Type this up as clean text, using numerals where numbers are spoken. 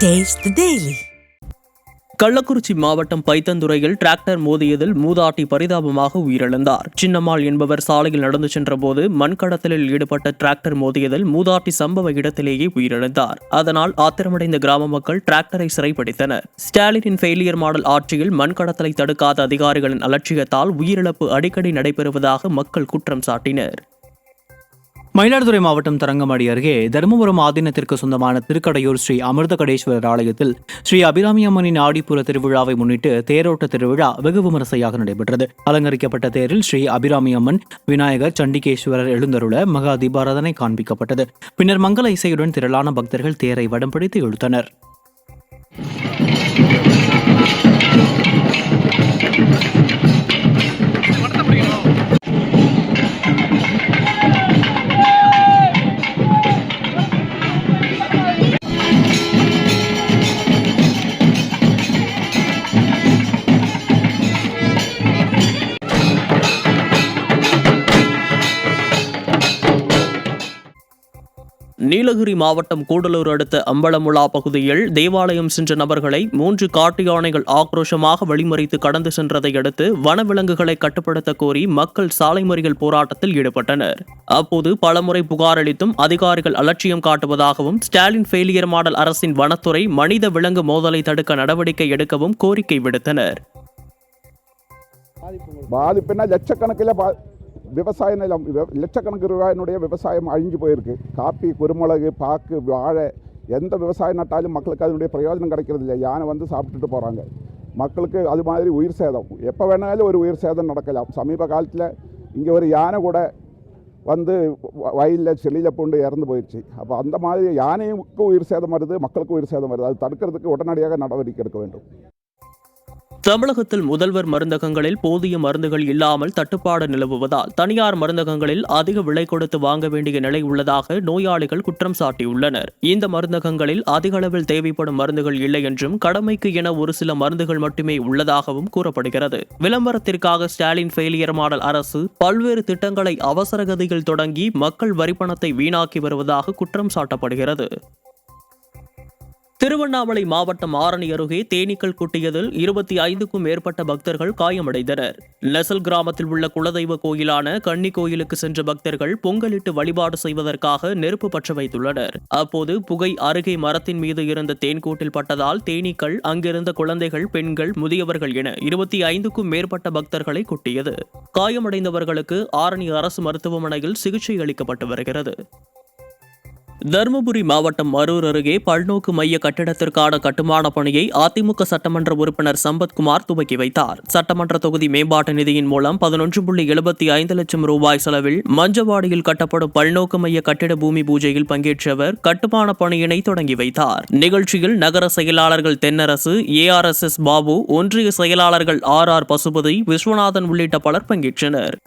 Taste the Daily. Kallakurichi மாவட்டம் பைத்தந்துறையில் tractor மோதியதில் மூதாட்டி பரிதாபமாக உயிரிழந்தார். சின்னம்மாள் என்பவர் சாலையில் நடந்து சென்றபோது மண்கடத்தலில் ஈடுபட்ட டிராக்டர் மோதியதில் மூதாட்டி சம்பவ இடத்திலேயே உயிரிழந்தார். அதனால் ஆத்திரமடைந்த கிராம மக்கள் டிராக்டரை சிறைப்பிடித்தனர். ஸ்டாலினின் ஃபெயிலியர் மாடல் ஆட்சியில் மண்கடத்தலை தடுக்காத அதிகாரிகளின் அலட்சியத்தால் உயிரிழப்பு அடிக்கடி நடைபெறுவதாக மக்கள் குற்றம் சாட்டினர். மயிலாடுதுறை மாவட்டம் தரங்கம்பாடி அருகே தருமபுரம் ஆதீனத்திற்கு சொந்தமான திருக்கடையூர் ஸ்ரீ அமிர்தகடேஸ்வரர் ஆலயத்தில் ஸ்ரீ அபிராமி அம்மனின் ஆடிப்புற திருவிழாவை முன்னிட்டு தேரோட்ட திருவிழா வெகு விமரிசையாக நடைபெற்றது. அலங்கரிக்கப்பட்ட தேரில் ஸ்ரீ அபிராமி அம்மன், விநாயகர், சண்டிகேஸ்வரர் எழுந்தருள மகா தீபாராதனை காண்பிக்கப்பட்டது. பின்னர் மங்கள இசையுடன் திரளான பக்தர்கள் தேரை வடம் பிடித்து இழுத்தனர். நீலகிரி மாவட்டம் கூடலூர் அடுத்த அம்பலமுலா பகுதியில் தேவாலயம் சென்ற நபர்களை 3 காட்டு யானைகள் ஆக்ரோஷமாக வழிமறித்து கடந்து சென்றதை அடுத்து வனவிலங்குகளை கட்டுப்படுத்த கோரி மக்கள் சாலை மறியல் போராட்டத்தில் ஈடுபட்டனர். அப்போது பலமுறை புகார் அளித்தும் அதிகாரிகள் அலட்சியம் காட்டுவதாகவும் ஸ்டாலின் ஃபெயிலியர் மாடல் அரசின் வனத்துறை மனித விலங்கு மோதலை தடுக்க நடவடிக்கை எடுக்கவும் கோரிக்கை விடுத்தனர். விவசாய நிலம் லட்சக்கணக்கு ரூபாயினுடைய விவசாயம் அழிஞ்சு போயிருக்கு. காப்பி, குருமிளகு, பாக்கு, வாழை எந்த விவசாயம் நட்டாலும் மக்களுக்கு அதனுடைய பிரயோஜனம் கிடைக்கிறது இல்லை. யானை வந்து சாப்பிட்டுட்டு போகிறாங்க. மக்களுக்கு அது மாதிரி உயிர் சேதம் எப்போ வேணாலும் ஒரு உயிர் சேதம் நடக்கலாம். சமீப காலத்தில் இங்கே ஒரு யானை கூட வந்து வயலில் செளியில் பூண்டு இறந்து போயிடுச்சு. அப்போ அந்த மாதிரி யானைக்கு உயிர் சேதம் வருது, மக்களுக்கு உயிர் சேதம் வருது. அது தடுக்கிறதுக்கு உடனடியாக நடவடிக்கை எடுக்க வேண்டும். தமிழகத்தில் முதல்வர் மருந்தகங்களில் போதிய மருந்துகள் இல்லாமல் தட்டுப்பாடு நிலவுவதால் தனியார் மருந்தகங்களில் அதிக விலை கொடுத்து வாங்க வேண்டிய நிலை உள்ளதாக நோயாளிகள் குற்றம் சாட்டியுள்ளனர். இந்த மருந்தகங்களில் அதிக அளவில் தேவைப்படும் மருந்துகள் இல்லை என்றும் கடமைக்கு என ஒரு சில மருந்துகள் மட்டுமே உள்ளதாகவும் கூறப்படுகிறது. விளம்பரத்திற்காக ஸ்டாலின் ஃபெயிலியர் மாடல் அரசு பல்வேறு திட்டங்களை அவசரகதியில் தொடங்கி மக்கள் வரிப்பணத்தை வீணாக்கி வருவதாக குற்றம் சாட்டப்படுகிறது. திருவண்ணாமலை மாவட்டம் ஆரணி அருகே தேனீக்கள் குட்டியதில் 25க்கும் மேற்பட்ட பக்தர்கள் காயமடைந்தனர். நெசல் கிராமத்தில் உள்ள குலதெய்வ கோயிலான கன்னி கோயிலுக்கு சென்ற பக்தர்கள் பொங்கலிட்டு வழிபாடு செய்வதற்காக நெருப்பு பற்ற வைத்துள்ளனர். அப்போது புகை அருகே மரத்தின் மீது இருந்த தேன்கூட்டில் பட்டதால் தேனீக்கள் அங்கிருந்த குழந்தைகள், பெண்கள், முதியவர்கள் என 25க்கும் மேற்பட்ட பக்தர்களை குட்டியது. காயமடைந்தவர்களுக்கு ஆரணி அரசு மருத்துவமனையில் சிகிச்சை அளிக்கப்பட்டு வருகிறது. தருமபுரி மாவட்டம் அரூர் அருகே பல்நோக்கு மைய கட்டிடத்திற்கான கட்டுமான பணியை அதிமுக சட்டமன்ற உறுப்பினர் சம்பத்குமார் துவக்கி வைத்தார். சட்டமன்ற தொகுதி மேம்பாட்டு நிதியின் மூலம் 11.75 லட்சம் ரூபாய் செலவில் மஞ்சவாடியில் கட்டப்படும் பல்நோக்கு மைய கட்டிட பூமி பூஜையில் பங்கேற்றவர் கட்டுமான பணியினை தொடங்கி வைத்தார். நிகழ்ச்சியில் நகர செயலாளர்கள் தென்னரசு, ARSS பாபு, ஒன்றிய செயலாளர்கள் RR பசுபதி, விஸ்வநாதன் உள்ளிட்ட பலர் பங்கேற்றனர்.